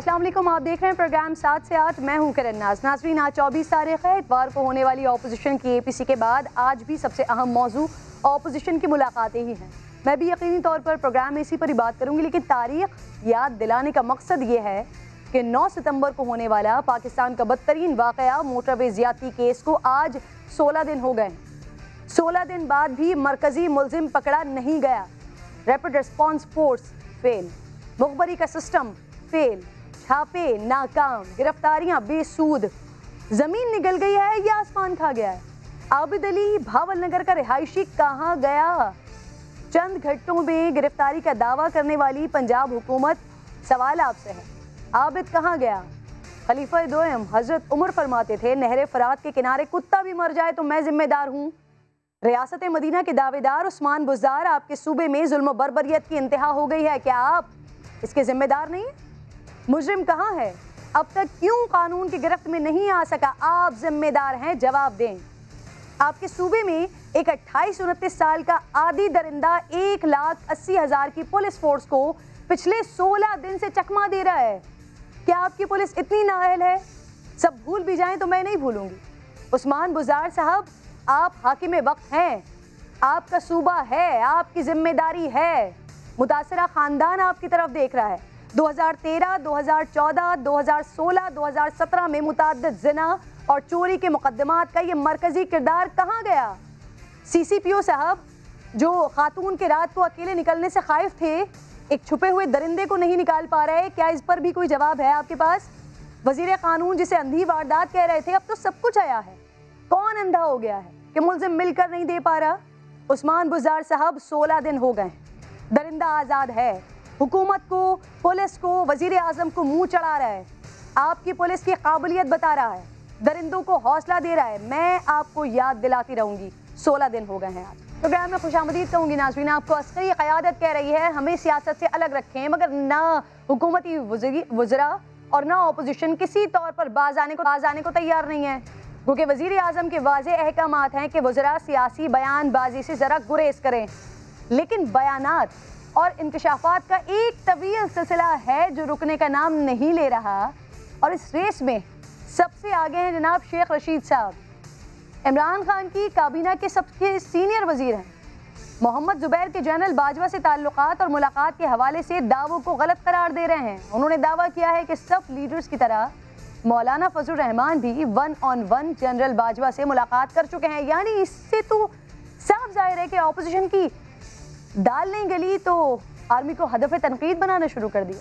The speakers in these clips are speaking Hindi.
अस्सलाम वालेकुम, आप देख रहे हैं प्रोग्राम 7 से 8। मैं हूं किरण नाज। नाज़रीन, आज 24 तारीख है, इतवार को होने वाली ऑपोजिशन की APC के बाद आज भी सबसे अहम मौजू ऑपोजिशन की मुलाकातें ही हैं। मैं भी यकीनी तौर पर प्रोग्राम में इसी पर ही बात करूंगी, लेकिन तारीख याद दिलाने का मकसद ये है कि 9 सितंबर को होने वाला पाकिस्तान का बदतरीन वाक़या मोटरवे ज़्यादती केस को आज 16 दिन हो गए। 16 दिन बाद भी मरकजी मुलजिम पकड़ा नहीं गया। रैपिड रिस्पॉन्स फोर्स फेल, मुखबरी का सिस्टम फेल, छापे नाकाम, गिरफ्तारियां बेसूद। जमीन निगल गई है या आसमान खा गया है? आबिद अली भावल नगर का रिहायशी कहाँ गया? चंद घंटों में गिरफ्तारी का दावा करने वाली पंजाब हुकूमत, सवाल आपसे है, आबिद कहाँ गया? खलीफा दोयम हजरत उमर फरमाते थे, नहरे फरात के किनारे कुत्ता भी मर जाए तो मैं जिम्मेदार हूँ। रियासत मदीना के दावेदार उस्मान बुज़दार, आपके सूबे में जुल्म बर्बरियत की इंतहा हो गई है, क्या आप इसके जिम्मेदार नहीं? मुजरिम कहाँ है? अब तक क्यों कानून की गिरफ्त में नहीं आ सका? आप जिम्मेदार हैं, जवाब दें। आपके सूबे में एक 28-29 साल का आदी दरिंदा 1,80,000 की पुलिस फोर्स को पिछले 16 दिन से चकमा दे रहा है। क्या आपकी पुलिस इतनी नाअहल है? सब भूल भी जाएं तो मैं नहीं भूलूंगी। उस्मान बुज़दार साहब, आप हाकिम वक्त हैं, आपका सूबा है, आपकी जिम्मेदारी है। मुतासरा खानदान आपकी तरफ देख रहा है। 2013, 2014, 2016, 2017 में मुतअद्दिद जिना और चोरी के मुकदमात का ये मरकजी किरदार कहाँ गया? CCPO साहब, जो खातून के रात को अकेले निकलने से खाइफ थे, एक छुपे हुए दरिंदे को नहीं निकाल पा रहे, क्या इस पर भी कोई जवाब है आपके पास? वजीर कानून, जिसे अंधी वारदात कह रहे थे, अब तो सब कुछ आया है। कौन अंधा हो गया है कि मुल्जिम मिलकर नहीं दे पा रहा? उस्मान बुज़दार साहब, 16 दिन हो गए, दरिंदा आज़ाद है। हुकूमत को, पुलिस को, वजीर आज़म को मुंह चढ़ा रहा है, आपकी पुलिस की काबिलियत बता रहा है, दरिंदों को हौसला दे रहा है। मैं आपको याद दिलाती रहूंगी, 16 दिन हो गए हैं। आज प्रोग्राम में खुशामदीद कहूँगी। नाज़रीन, आपको अस्करी क़यादत कह रही है हमें सियासत से अलग रखें, मगर ना हुकूमती वज़रा और ना अपोजिशन किसी तौर पर बाज आने को तैयार नहीं है, क्योंकि वज़ीर आज़म के वाज़ेह अहकामात हैं कि वज़रा सियासी बयानबाजी से ज़रा गुरेज करें। लेकिन बयानात और इंकशाफात का एक तवील सिलसिला है जो रुकने का नाम नहीं ले रहा, और इस रेस में सबसे आगे हैं जनाब शेख रशीद साहब। इमरान खान की काबीना के सबसे सीनियर वजीर हैं। मोहम्मद जुबैर के जनरल बाजवा से ताल्लुकात और मुलाकात के हवाले से दावों को गलत करार दे रहे हैं। उन्होंने दावा किया है कि सब लीडर्स की तरह मौलाना फजलुर रहमान भी 1-on-1 जनरल बाजवा से मुलाकात कर चुके हैं। यानी इससे तो साफ जाहिर है कि ऑपोजिशन की दाल नहीं गली तो आर्मी को हदफ तनकीद बनाना शुरू कर दिया।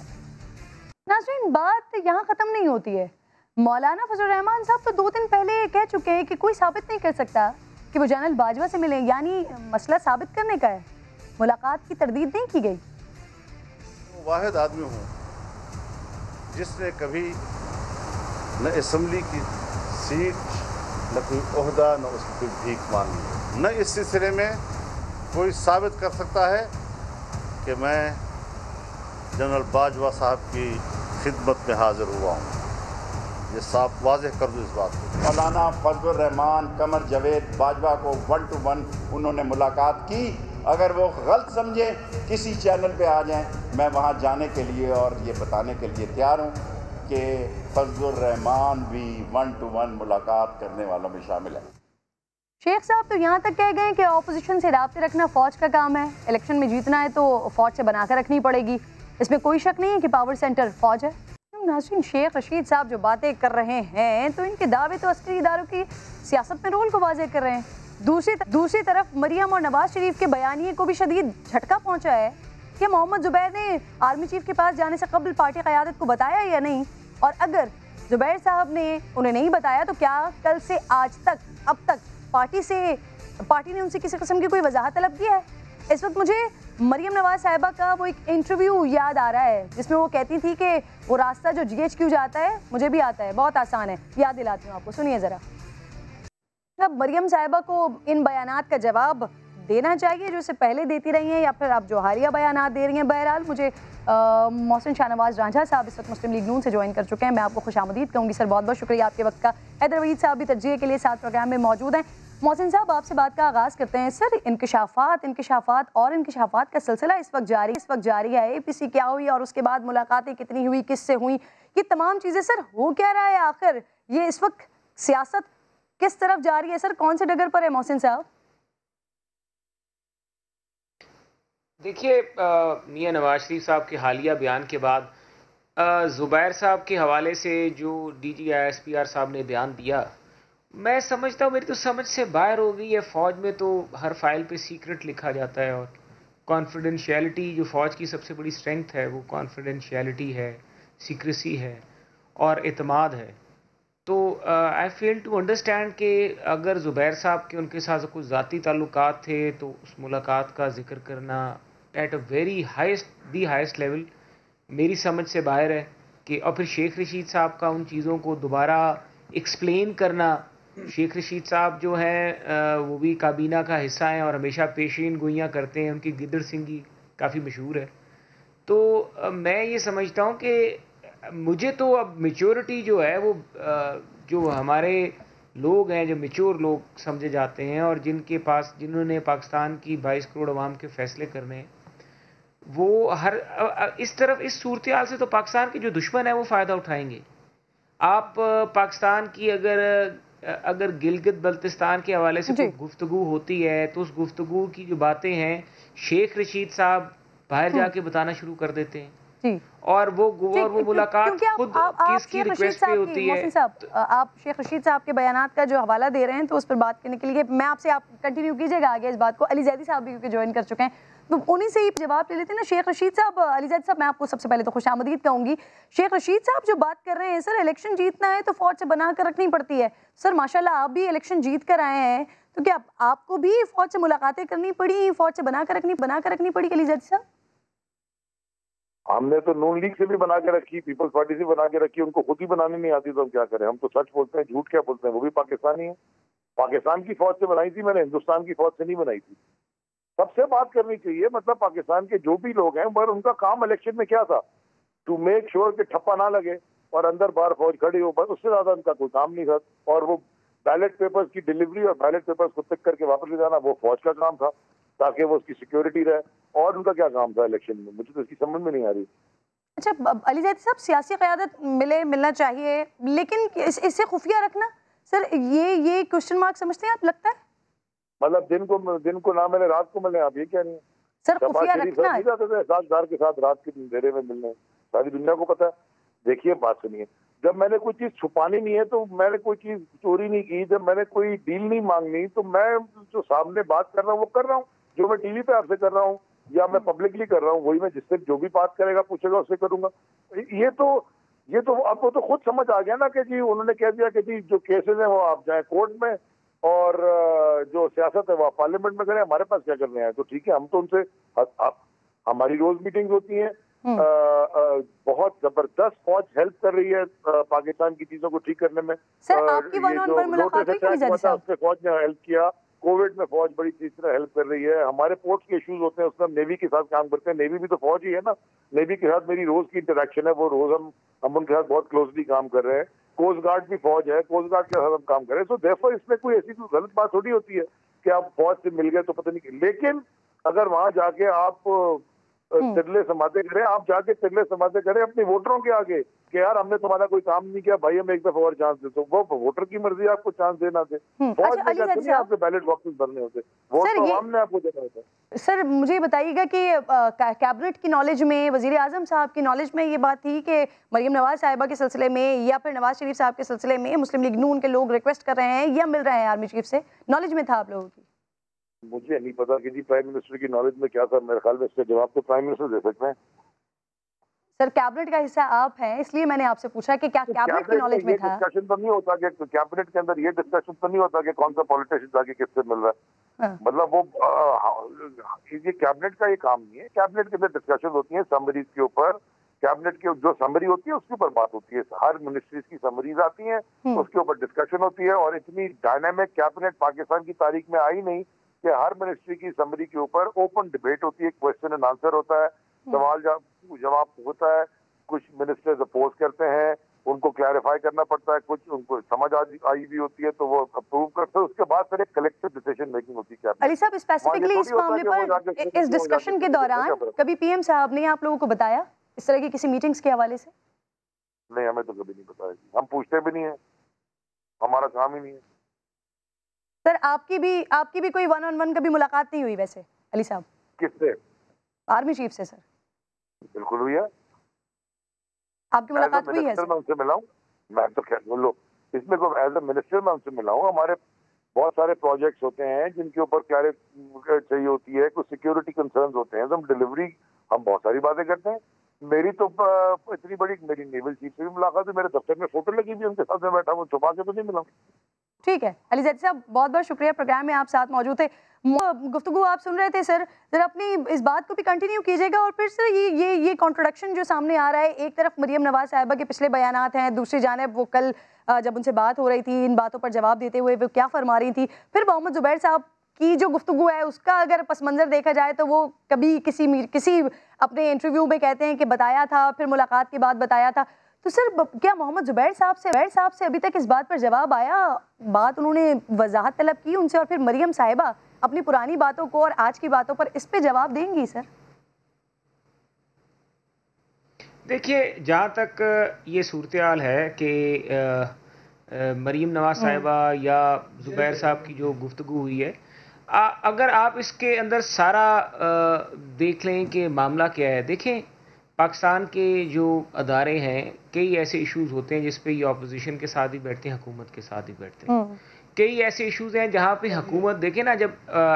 नाज़रीन, बात यहाँ ख़त्म नहीं होती है। मौलाना फजलुर रहमान साहब तो 2 दिन पहले कह चुके हैं कि कोई साबित नहीं कर सकता कि वो जनरल बाजवा से मिले, यानी मसला साबित करने का है, मुलाकात की तरदीद नहीं की गई। वाहिद आदमी हूँ जिसने कभी न असम्बली की सीट, न कोई ओहदा, न उसकी कोई भीख मांगी, न इस सिलसिले में कोई साबित कर सकता है कि मैं जनरल बाजवा साहब की खिदमत में हाजिर हुआ हूँ। ये साफ वाज़ेह कर दूँ इस बात को। मौलाना फजलुर रहमान, कमर जावेद बाजवा को 1-to-1 उन्होंने मुलाकात की। अगर वो गलत समझे, किसी चैनल पे आ जाएं, मैं वहाँ जाने के लिए और ये बताने के लिए तैयार हूँ कि फजलुर रहमान भी 1-to-1 मुलाकात करने वालों में शामिल है। शेख साहब तो यहाँ तक कह गए कि ऑपोजिशन से राब्ते रखना फ़ौज का काम है, इलेक्शन में जीतना है तो फ़ौज से बनाकर रखनी पड़ेगी, इसमें कोई शक नहीं है कि पावर सेंटर फ़ौज है। नाज़रीन, शेख रशीद साहब जो बातें कर रहे हैं तो इनके दावे तो अस्करी इदारों की सियासत में रोल को वाज़ेह कर रहे हैं। दूसरी तरफ मरियम और नवाज शरीफ के बयानिए को भी शदीद झटका पहुँचा है कि मोहम्मद जुबैर ने आर्मी चीफ के पास जाने से कबल पार्टी क़यादत को बताया या नहीं, और अगर जुबैर साहब ने उन्हें नहीं बताया तो क्या कल से आज तक अब तक पार्टी ने उनसे किसी किस्म की कोई वजाहत तलब की है? इस वक्त मुझे मरियम नवाज साहिबा का वो एक इंटरव्यू याद आ रहा है जिसमें वो कहती थी कि वो रास्ता जो GHQ जाता है मुझे भी आता है, बहुत आसान है, याद दिलाती हूँ आपको, सुनिए ज़रा। अब मरियम साहिबा को इन बयानात का जवाब देना चाहिए जो इससे पहले देती रही हैं, या फिर आप जो हालिया बयानात दे रही हैं। बहरहाल मुझे मोहसिन शाहनवाज रांझा साहब इस वक्त मुस्लिम लीग नून से ज्वाइन कर चुके हैं, मैं आपको खुशामदीद कहूँगी। सर, बहुत बहुत शुक्रिया आपके वक्त का। हैदर वहीद साहब भी तरजीह के लिए साथ प्रोग्राम में मौजूद हैं। मोहसिन साहब, आपसे बात का आगाज़ करते हैं। सर, इंकशाफात का सिलसिला इस वक्त जारी है। APC क्या हुई और उसके बाद मुलाकातें कितनी हुई, किससे हुई, ये तमाम चीज़ें सर हो क्या रहा है आखिर? ये इस वक्त सियासत किस तरफ जा रही है सर, कौन से डगर पर है मोहसिन साहब? देखिए, मियां नवाज शरीफ साहब के हालिया बयान के बाद ज़ुबैर साहब के हवाले से जो DG ISPR साहब ने बयान दिया, मैं समझता हूँ मेरी तो समझ से बाहर हो गई है। फ़ौज में तो हर फाइल पे सीक्रेट लिखा जाता है और कॉन्फिडेंशियलिटी, जो फ़ौज की सबसे बड़ी स्ट्रेंथ है वो कॉन्फिडेंशियलिटी है, सीक्रेसी है और एतमाद है। तो आई फेल टू अंडरस्टैंड कि अगर ज़ुबैर साहब के उनके साथ कुछ ज़ाती ताल्लुकात थे तो उस मुलाकात का जिक्र करना at a very highest level मेरी समझ से बाहर है। कि और फिर शेख रशीद साहब का उन चीज़ों को दोबारा एक्सप्लेन करना। शेख रशीद साहब जो हैं वो भी काबीना का हिस्सा हैं और हमेशा पेशीन गोइयाँ करते हैं, उनकी गिद्दड़ सिंगी काफ़ी मशहूर है। तो मैं ये समझता हूँ कि मुझे तो अब मैच्योरिटी जो है वो जो हमारे लोग हैं, जो मैच्योर लोग समझे जाते हैं और जिन्होंने पाकिस्तान की 22 करोड़ अवाम के फैसले करने हैं, वो इस सूरत हाल से तो पाकिस्तान के जो दुश्मन है वो फ़ायदा उठाएंगे। आप पाकिस्तान की अगर गिलगित बल्तिस्तान के हवाले से कोई गुफ्तगू होती है तो उस गुफ्तगू की जो बातें हैं शेख रशीद साहब बाहर जाके बताना शुरू कर देते हैं और वो मुलाकात खुद किसकी रिक्वेस्ट पे होती है। आप शेख रशीद साहब के बयानात का जो हवाला दे रहे हैं तो उस पर बात करने के लिए मैं आपसे, आप कंटिन्यू कीजिएगा आगे इस बात को। अली जैदी साहब भी क्योंकि ज्वाइन कर चुके हैं तो उन्हीं से ही जवाब ले लेते हैं ना। शेख रशीद साहब, अली जैदी साहब, मैं आपको सबसे पहले तो खुशामदीद कहूंगी। शेख रशीद साहब जो बात कर रहे हैं सर, इलेक्शन जीतना है तो फौज से बना कर रखनी पड़ती है। सर माशाल्लाह आप भी इलेक्शन जीत कर आए हैं, तो क्या आपको भी फौज से मुलाकातें करनी पड़ी, फौज से बना कर रखनी पड़ी अली जैदी साहब? हमने तो नून लीग से भी बना के रखी, पीपल्स पार्टी से बना के रखी, उनको खुद ही बनानी नहीं आती तो हम क्या करें। हम तो सच बोलते हैं, झूठ क्या बोलते हैं। वो भी पाकिस्तानी है, पाकिस्तान की फौज से बनाई थी मैंने, हिंदुस्तान की फौज से नहीं बनाई थी। सबसे बात करनी चाहिए, मतलब पाकिस्तान के जो भी लोग हैं, पर उनका काम इलेक्शन में क्या था, टू मेक श्योर कि ठप्पा ना लगे और अंदर बाहर फौज खड़ी हो, बस उससे ज्यादा उनका कोई काम नहीं था। और वो बैलेट पेपर्स की डिलीवरी और बैलेट पेपर्स को पिक करके वापस ले जाना वो फौज का काम था, ताकि वो उसकी सिक्योरिटी रहे। और उनका क्या काम था इलेक्शन में, मुझे तो इसकी समझ में नहीं आ रही। अच्छा अली जैदी साहब, सियासी क़यादत मिलना चाहिए, लेकिन इससे खुफिया रखना सर, ये क्वेश्चन मार्क समझते हैं आप, लगता है? मतलब दिन को ना मिले रात को मिले, आप ये क्या नहीं है सर, खुफिया रखना नहीं जाते थे साझदार के साथ रात के अंधेरे में मिलने, सारी दुनिया को पता है। देखिए बात सुनिए, जब मैंने कोई चीज छुपानी नहीं है तो मैंने कोई चीज चोरी नहीं की, जब मैंने कोई डील नहीं मांगनी तो मैं जो सामने बात कर रहा हूँ वो कर रहा हूँ। जो मैं टीवी पे आपसे कर रहा हूँ या मैं पब्लिकली कर रहा हूँ, वही मैं जिससे जो भी बात करेगा पूछेगा उससे करूंगा। ये तो आपको तो खुद समझ आ गया ना कि जी उन्होंने कह दिया कि जी जो केसेस हैं वो आप जाए कोर्ट में और जो सियासत है वो आप पार्लियामेंट में करें, हमारे पास क्या करने आए। तो ठीक है, हम तो उनसे हमारी रोज मीटिंग होती है, बहुत जबरदस्त फौज हेल्प कर रही है पाकिस्तान की चीजों को ठीक करने में। सर, आपकी वन-ऑन-वन मुलाकात हुई अली जैदी साहब? उसमें फौज ने हेल्प किया, कोविड में फौज बड़ी चीज तरह हेल्प कर रही है। हमारे पोर्ट्स के इश्यूज होते हैं उसमें हम नेवी के साथ काम करते हैं, नेवी भी तो फौज ही है ना। नेवी के साथ मेरी रोज की इंटरेक्शन है, वो रोज हम उनके साथ बहुत क्लोजली काम कर रहे हैं। कोस्ट गार्ड भी फौज है, कोस्ट गार्ड के साथ हम काम कर रहे हैं। सो देयरफॉर इसमें कोई ऐसी कोई गलत बात थोड़ी होती है कि आप फौज से मिल गए तो पता नहीं। लेकिन अगर वहां जाके आप तिरले समाते करें, आप जाके तिरले समाते करें अपने वोटरों के आगे कि यार हमने तुम्हारा कोई काम नहीं किया, भाई हमें एक दफा और चांस दे, तो वो वोटर की मर्जी आपको चांस देना दे। फौज ने क्या नहीं आपके बैलेट बॉक्सेस भरने होते, वोट तो आवाम ने आपको देना होता है। सर मुझे बताइएगा कि कैबिनेट की नॉलेज में, वजीर आजम साहब की नॉलेज में ये बात थी कि मरियम नवाज साहिबा के सिलसिले में या फिर नवाज शरीफ साहब के सिलसिले में मुस्लिम लीग नून के लोग रिक्वेस्ट कर रहे हैं या मिल रहे हैं आर्मी चीफ से, नॉलेज में था आप लोगों की? मुझे नहीं पता कि जी प्राइम मिनिस्टर की नॉलेज में क्या था। मेरे ख्याल में इसका जवाब तो प्राइम मिनिस्टर दे सकते हैं। सर कैबिनेट का हिस्सा आप हैं, इसलिए मैंने आपसे पूछा कि क्या कैबिनेट की नॉलेज में था? डिस्कशन तो नहीं होता कि कैबिनेट के अंदर ये डिस्कशन तो नहीं होता कि कौन सा पॉलिटिशियन जाके किससे मिल रहा है। मतलब वो ये कैबिनेट का ये काम नहीं है। कैबिनेट के अंदर डिस्कशन होती है समरीज के ऊपर, कैबिनेट की जो समरी होती है उसके ऊपर बात होती है। हर मिनिस्ट्रीज की समरीज आती हैं, उसके ऊपर डिस्कशन होती है। और इतनी डायनामिक कैबिनेट पाकिस्तान की तारीख में आई नहीं कि हर मिनिस्ट्री की समरी के ऊपर ओपन डिबेट होती है, क्वेश्चन एंड आंसर होता है, सवाल जवाब होता है, कुछ मिनिस्टर्स अपोज करते हैं, उनको क्लैरिफाई करना पड़ता है, कुछ उनको समझ आई भी होती है तो वो अप्रूव करते हैं, उसके बाद फिर एक कलेक्टिव डिसीजन मेकिंग होती है। अली साहब, स्पेसिफिकली इस मामले पर इस डिस्कशन के दौरान कभी पीएम साहब ने आप लोगों को बताया इस तरह की किसी मीटिंग्स के हवाले से? नहीं, हमें तो कभी नहीं बताया, हम पूछते भी नहीं है, हमारा काम ही नहीं है। सर, आपकी भी कोई 1-on-1 कभी मुलाकात नहीं हुई वैसे अली साहब? किससे? आर्मी चीफ से सर। बिल्कुल हुई है। आपकी मुलाकात हुई है सर? मैं उनसे मिला हूँ, मैं तो खैर बोलो इसमें को एज ए मिनिस्टर मैं उनसे मिला हूँ। हमारे बहुत सारे प्रोजेक्ट्स होते हैं जिनके ऊपर क्लैरिटी चाहिए होती है, कुछ सिक्योरिटी कंसर्न्स होते हैं, तो हम डिलीवरी हम बहुत सारी बातें करते हैं। मेरी तो इतनी बड़ी मेरी नेवल चीफ से भी मुलाकात है, मेरे दफ्तर में फोटो लगी भी उनके साथ में बैठा हूँ, छुपा के तो नहीं मिला। ठीक है अली जैदी साहब, बहुत बहुत शुक्रिया, प्रोग्राम में आप साथ मौजूद थे। गुफ्तगू आप सुन रहे थे सर, जरा अपनी इस बात को भी कंटिन्यू कीजिएगा। और फिर सर ये कॉन्ट्रोडक्शन जो सामने आ रहा है, एक तरफ मरियम नवाज साहिबा के पिछले बयानात हैं, दूसरी जानिब वो कल जब उनसे बात हो रही थी इन बातों पर जवाब देते हुए वो क्या फरमा रही थी, फिर मोहम्मद जुबैर साहब की जो गुफ्तगू है उसका अगर पस मंजर देखा जाए तो वो कभी किसी अपने इंटरव्यू में कहते हैं कि बताया था, फिर मुलाकात के बाद बताया था। तो सर क्या मोहम्मद जुबैर साहब से अभी तक इस बात पर जवाब आया? बात उन्होंने वजाहत तलब की उनसे, और फिर मरियम साहिबा अपनी पुरानी बातों को और आज की बातों पर इस पे जवाब देंगी सर? देखिए, जहाँ तक ये सूरत हाल है कि मरियम नवाज साहिबा या जुबैर साहब की जो गुफ्तगू हुई है, अगर आप इसके अंदर सारा देख लें कि मामला क्या है। देखें, पाकिस्तान के जो अदारे हैं, कई ऐसे इश्यूज होते हैं जिस पे ये अपोजिशन के साथ ही बैठते हैं, हुकूमत के साथ ही बैठते हैं। कई ऐसे इश्यूज हैं जहाँ पे हुकूमत, देखें ना, जब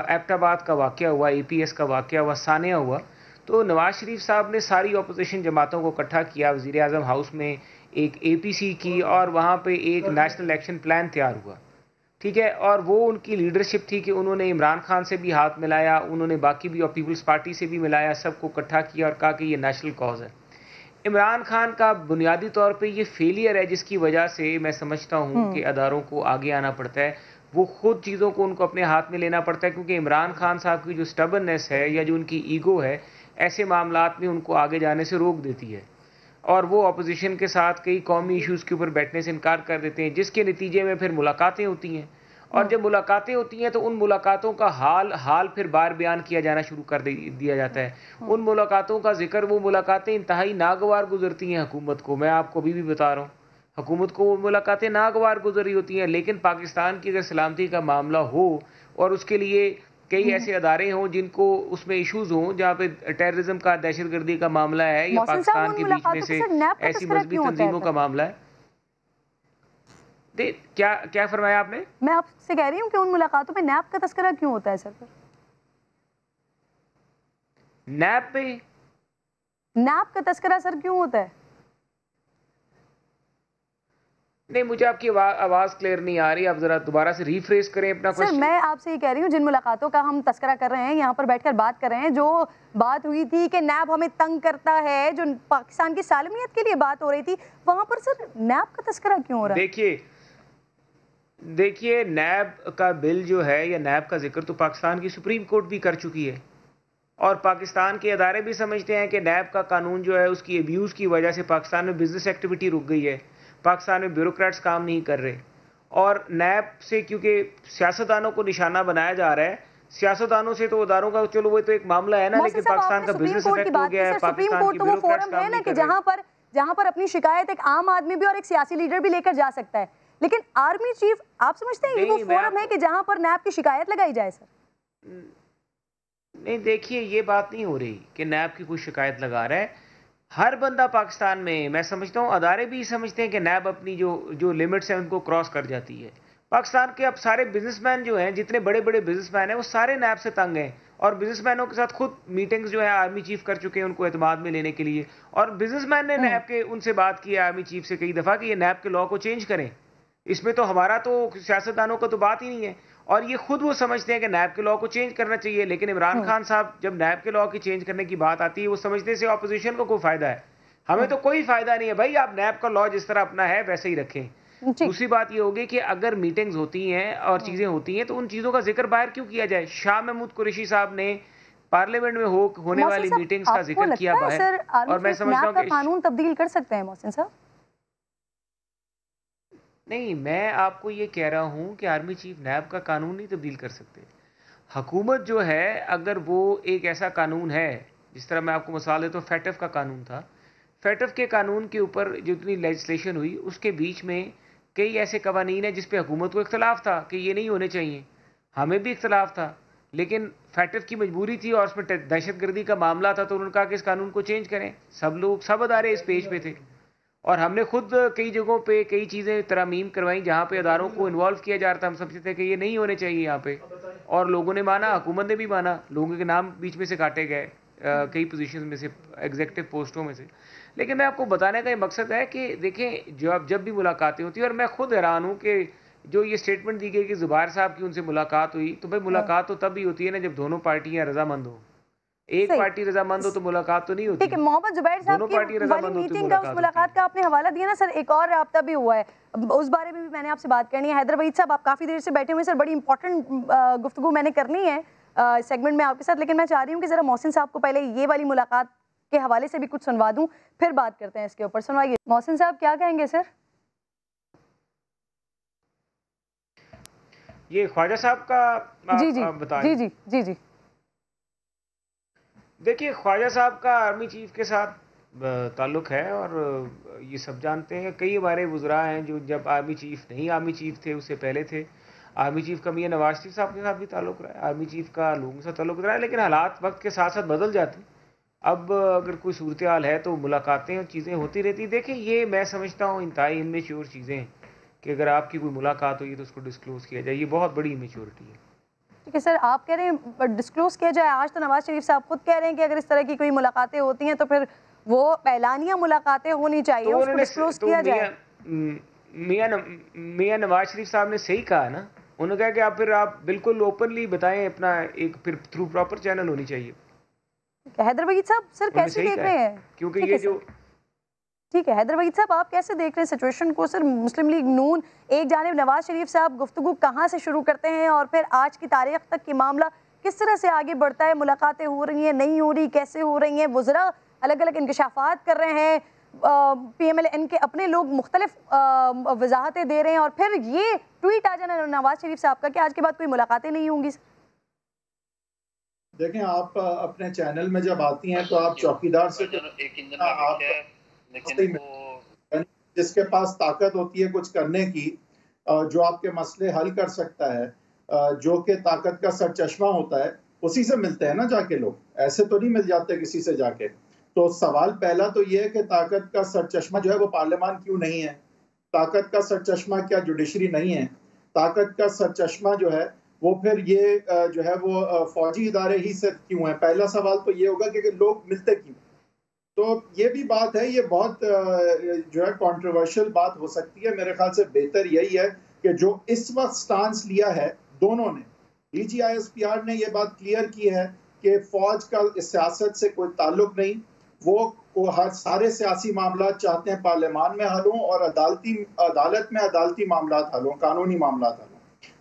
एबटाबाद का वाक़या हुआ, APS का वाक़या हुआ, सानिया हुआ, तो नवाज शरीफ साहब ने सारी अपोजिशन जमातों को इकट्ठा किया, वज़ीर आज़म हाउस में एक APC की, और वहाँ पे एक नेशनल एक्शन प्लान तैयार हुआ, ठीक है। और वो उनकी लीडरशिप थी कि उन्होंने इमरान खान से भी हाथ मिलाया, उन्होंने बाकी भी और पीपल्स पार्टी से भी मिलाया, सबको इकट्ठा किया और कहा कि ये नेशनल कॉज है। इमरान खान का बुनियादी तौर पे ये फेलियर है, जिसकी वजह से मैं समझता हूँ कि अदारों को आगे आना पड़ता है, वो खुद चीज़ों को उनको अपने हाथ में लेना पड़ता है, क्योंकि इमरान खान साहब की जो स्टबर्ननेस है या जो उनकी ईगो है, ऐसे मामलात में उनको आगे जाने से रोक देती है, और वो अपोजिशन के साथ कई कौमी इश्यूज़ के ऊपर बैठने से इनकार कर देते हैं, जिसके नतीजे में फिर मुलाकातें होती हैं। और जब मुलाकातें होती हैं तो उन मुलाकातों का हाल फिर बार बयान किया जाना शुरू कर दिया जाता है। उन मुलाकातों का जिक्र, वो मुलाकातें इंतहाई नागवार गुजरती हैं हुकूमत को, मैं आपको अभी भी बता रहा हूँ, हुकूमत को वो मुलाकातें नागवार गुजर रही होती हैं। लेकिन पाकिस्तान की अगर सलामती का मामला हो और उसके लिए कई ऐसे अदारे हों जिनको उसमें इश्यूज हों, जहाँ पे टेररिज्म का, दहशतगर्दी का मामला है, या पाकिस्तान के बीच में से ऐसी मजबूत तंजीमों का मामला है। क्या फरमाया आपने? मैं आपसे कह रही हूँ कि उन मुलाकातों में नैब का तस्करा क्यों होता है सर? नैब का तस्करा सर क्यों होता है? नहीं, मुझे आपकी आवाज क्लियर नहीं आ रही, आप जरा दोबारा से रीफ्रेज करें अपना क्वेश्चन। सर, मैं आपसे ये कह रही हूँ, जिन मुलाकातों का हम तस्करा कर रहे हैं, यहाँ पर बैठकर बात कर रहे हैं, जो बात हुई थी कि नैब हमें तंग करता है, जो पाकिस्तान की सालमियत के लिए बात हो रही थी, वहां पर सर नैब का तस्करा क्यों हो रहा है? देखिए, नैब का बिल जो है या नैब का जिक्र तो पाकिस्तान की सुप्रीम कोर्ट भी कर चुकी है, और पाकिस्तान के अदारे भी समझते हैं कि नैब का कानून जो है उसकी अब्यूज़ की वजह से पाकिस्तान में बिजनेस एक्टिविटी रुक गई है, पाकिस्तान में ब्यूरोक्रेट्स काम नहीं कर रहे, और नैब से क्योंकि सियासतदानों को निशाना बनाया जा रहा है, सियासतदानों से तो अदारों का चलो वो तो एक मामला है ना, लेकिन पाकिस्तान का बिजनेस इफेक्ट हो गया है, पाकिस्तान की ब्यूरोक्रेट्स काम नहीं कर रहे। जहां पर अपनी शिकायत एक आम आदमी भी और एक सियासी लीडर भी लेकर जा सकता है, लेकिन आर्मी चीफ, आप समझते हैं ये वो फोरम है कि जहां पर नैब की शिकायत लगाई जाए सर? नहीं, देखिए, ये बात नहीं हो रही कि नैब की कोई शिकायत लगा रहा है। हर बंदा पाकिस्तान में, मैं समझता हूँ अदारे भी समझते हैं कि नैब अपनी जो लिमिट्स हैं उनको क्रॉस कर जाती है। पाकिस्तान के अब सारे बिजनेसमैन जो हैं, जितने बड़े बड़े बिजनेसमैन हैं, वो सारे नैब से तंग हैं, और बिजनेसमैनों के साथ खुद मीटिंग्स जो है आर्मी चीफ कर चुके हैं उनको एतमाद में लेने के लिए, और बिजनेसमैन ने नैब के उनसे बात की आर्मी चीफ से कई दफ़ा कि ये नैब के लॉ को चेंज करें, इसमें तो हमारा तो सियासतदानों का तो बात ही नहीं है, और ये खुद वो समझते हैं कि नैब के लॉ को चेंज करना चाहिए। लेकिन इमरान खान साहब, जब नैब के लॉ की चेंज करने की बात आती है, वो समझते से ऑपोजिशन को कोई फायदा है, हमें तो कोई फायदा नहीं है भाई, आप नैब का लॉ जिस तरह अपना है वैसे ही रखें। दूसरी बात ये होगी कि अगर मीटिंग्स होती हैं और चीजें होती हैं तो उन चीजों का जिक्र बाहर क्यों किया जाए? शाह महमूद कुरैशी साहब ने पार्लियामेंट में होने वाली मीटिंग्स का जिक्र किया बाहर, और मैं समझता हूं कि कानून तब्दील कर सकते हैं मोहसिन साहब। नहीं, मैं आपको ये कह रहा हूँ कि आर्मी चीफ नैब का कानून नहीं तब्दील कर सकते। हुकूमत जो है, अगर वो एक ऐसा कानून है, जिस तरह मैं आपको मिसाल देता हूँ, फैटफ का कानून था। फैटफ के कानून के ऊपर जितनी लेजिस्लेशन हुई, उसके बीच में कई ऐसे कवानीन हैं जिस पे हुकूमत को इख्तलाफ था कि ये नहीं होने चाहिए, हमें भी इख्तलाफ था, लेकिन फैटफ की मजबूरी थी और उसमें दहशतगर्दी का मामला था, तो उन्होंने कहा कि इस कानून को चेंज करें। सब अदारे इस पेज पे थे और हमने खुद कई जगहों पे कई चीज़ें तरमीम करवाई जहाँ पे अदारों को इन्वॉल्व किया जा रहा था। हम समझते थे कि ये नहीं होने चाहिए यहाँ पे, और लोगों ने माना, हुकूमत ने भी माना, लोगों के नाम बीच में से काटे गए कई पोजीशन में से, एग्जीक्यूटिव पोस्टों में से। लेकिन मैं आपको बताने का ये मकसद है कि देखें, जब भी मुलाकातें होती हैं, और मैं खुद हैरान हूँ कि जो ये स्टेटमेंट दी गई कि ज़ुबैर साहब की उनसे मुलाकात हुई, तो भाई मुलाकात तो तब भी होती है ना जब दोनों पार्टियाँ रजामंद हो। एक पार्टी रजामंद हो तो मुलाकात तो नहीं होती। ठीक है, मोहम्मद जुबैर साहब की वाली मीटिंग का, उस मुलाकात का आपने हवाला दिया ना सर, एक और राब्ता भी हुआ है, उस बारे में भी मैंने आपसे बात करनी है। हैदर वहीद साहब, आप काफ़ी देर से बैठे हुए हैं सर, बड़ी इंपॉर्टेंट गुफ्तगू मैंने करनी है सेगमेंट में आपके साथ, लेकिन मैं चाह रही हूँ कि ज़रा मोहसिन साहब को पहले ये वाली मुलाकात के हवाले से भी कुछ सुनवा दूँ, फिर बात करते हैं इसके ऊपर। सुनवाइए मोहसिन साहब, क्या कहेंगे सर? ये ख्वाजा साहब का जी जी जी जी जी जी देखिए, ख्वाजा साहब का आर्मी चीफ के साथ ताल्लुक़ है, और ये सब जानते हैं। कई हमारे वुज़रा हैं जो जब आर्मी चीफ नहीं आर्मी चीफ थे, उससे पहले थे। आर्मी चीफ का मियां नवाज शरीफ साहब के साथ भी ताल्लुक़ रहा है, आर्मी चीफ का लोगों के साथ ताल्लुक़ रहा है, लेकिन हालात वक्त के साथ साथ बदल जाते हैं। अब अगर कोई सूरत हाल है तो मुलाकातें और चीज़ें होती रहती। देखिए, ये मैं समझता हूँ इंतहाई इमेच्योर चीज़ें हैं कि अगर आपकी कोई मुलाकात हुई तो उसको डिस्क्लोज़ किया जाए, ये बहुत बड़ी इमेच्योरिटी है। ठीक है सर, आप कह रहे हैं डिस्क्लोज किया जाए। आज तो नवाज शरीफ साहब खुद कह रहे हैं कि अगर इस तरह की कोई मुलाकातें होती हैं तो फिर वो ऐलानिया मुलाकातें होनी चाहिए, तो उसको डिस्क्लोज किया जाए। मियां नवाज शरीफ साहब ने सही कहा ना, उन्होंने कहा कि आप बिल्कुल ओपनली बताएं अपना, एक फिर थ्रू प्रॉपर चैनल होनी चाहिए। हैदर वहीद साहब सर कैसे देख रहे हैं? क्योंकि ये जो ठीक है, हैदर वहीद साहब आप कैसे देख रहे हैं सिचुएशन को? सर, मुस्लिम लीग नून एक जानिब, नवाज शरीफ साहब गुफ्तगू कहाँ से शुरू करते हैं और फिर आज की तारीख तक की मामला किस तरह से आगे बढ़ता है? मुलाकातें हो रही हैं, नहीं हो रही, कैसे हो रही हैं? वुज़रा अलग अलग इंकशाफात कर रहे हैं, PMLN के अपने लोग मुख्तलिफ वजाहतें दे रहे हैं, और फिर ये ट्वीट आ जाना नवाज शरीफ साहब का कि आज के बाद कोई मुलाकातें नहीं होंगी। देखें, आप अपने चैनल में जब आती हैं तो आप चौकीदार से जिसके पास ताकत होती है कुछ करने की, जो आपके मसले हल कर सकता है, जो कि ताकत का सरचश्मा होता है, उसी से मिलते हैं ना जाके लोग, ऐसे तो नहीं मिल जाते किसी से जाके। तो सवाल पहला तो ये है कि ताकत का सरचश्मा जो है वो पार्लियामान क्यों नहीं है? ताकत का सरचश्मा क्या जुडिशरी नहीं है? ताकत का सरचश्मा जो है वो फिर ये जो है वो फौजी इदारे ही से क्यों है? पहला सवाल तो ये होगा कि लोग मिलते क्यों। तो ये भी बात है, ये बहुत जो है कंट्रोवर्शियल बात हो सकती है। मेरे ख्याल से बेहतर यही है कि जो इस वक्त स्टांस लिया है दोनों ने, DGISPR ने ये बात क्लियर की है कि फौज का इस सियासत से कोई ताल्लुक नहीं, वो हर सारे सियासी मामला चाहते हैं पार्लियामान में हल हों और अदालत में अदालती मामला हल हों, कानूनी मामला हल हों,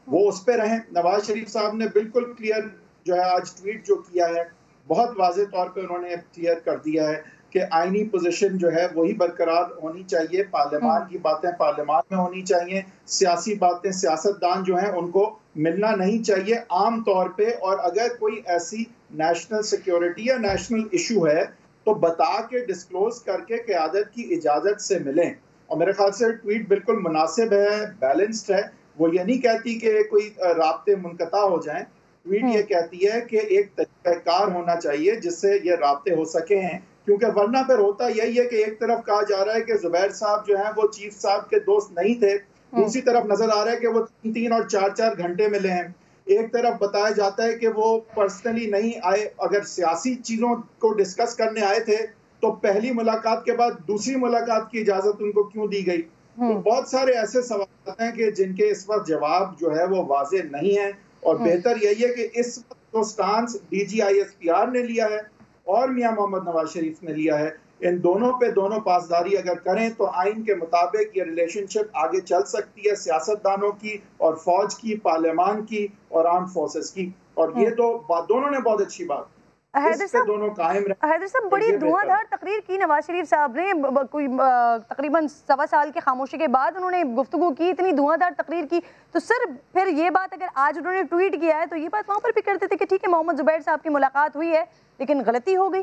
वो उस पर रहें। नवाज शरीफ साहब ने बिल्कुल क्लियर जो है आज ट्वीट जो किया है, बहुत वाज़े तौर पे उन्होंने क्लियर कर दिया है कि आईनी पोजीशन जो है वही बरकरार होनी चाहिए, पार्लियामान की बातें पार्लियामान में होनी चाहिए, सियासी बातें सियासतदान जो हैं उनको मिलना नहीं चाहिए आम तौर पे, और अगर कोई ऐसी नेशनल सिक्योरिटी या नेशनल इशू है तो बता के डिस्क्लोज करके क़यादत की इजाज़त से मिलें। और मेरे ख्याल से ट्वीट बिल्कुल मुनासिब है, बैलेंस्ड है। वो ये नहीं कहती कि कोई राब्ते मुनक़ता हो जाएं, ट्वीट ये कहती है कि एक तरीक़ाकार होना चाहिए जिससे ये राब्ते हो सके हैं, क्योंकि वरना फिर होता यही है कि एक तरफ कहा जा रहा है कि जुबैर साहब जो हैं वो चीफ साहब के दोस्त नहीं थे, दूसरी तरफ नजर आ रहा है कि वो 3 और 4 घंटे मिले हैं। एक तरफ बताया जाता है कि वो पर्सनली नहीं आए, अगर सियासी चीजों को डिस्कस करने आए थे तो पहली मुलाकात के बाद दूसरी मुलाकात की इजाजत उनको क्यों दी गई? तो बहुत सारे ऐसे सवाल हैं कि जिनके इस वक्त जवाब जो है वो वाजे नहीं है, और बेहतर यही है कि इस वक्त तो स्टांस DGISPR ने लिया है और मियां मोहम्मद नवाज शरीफ ने लिया है, इन दोनों पे दोनों पासदारी अगर करें तो आइन के मुताबिक ये रिलेशनशिप आगे चल सकती है, सियासतदानों की और फौज की, पार्लियामान की और आर्म फोर्सेस की, और ये तो दोनों ने बहुत अच्छी बात। हैदर साहब, दोनों कायम रहे। हैदर साहब, बड़ी धुआंधार तकरीर की नवाज शरीफ साहब ने, कोई तकरीबन 1.25 साल की खामोशी के बाद उन्होंने गुफ्तगू की, इतनी धुआंधार तकरीर की। तो सर फिर ये बात अगर आज उन्होंने ट्वीट किया है तो ये बात वहां पर भी करते थे कि ठीक है मोहम्मद जुबैर साहब की मुलाकात हुई है लेकिन गलती हो गई।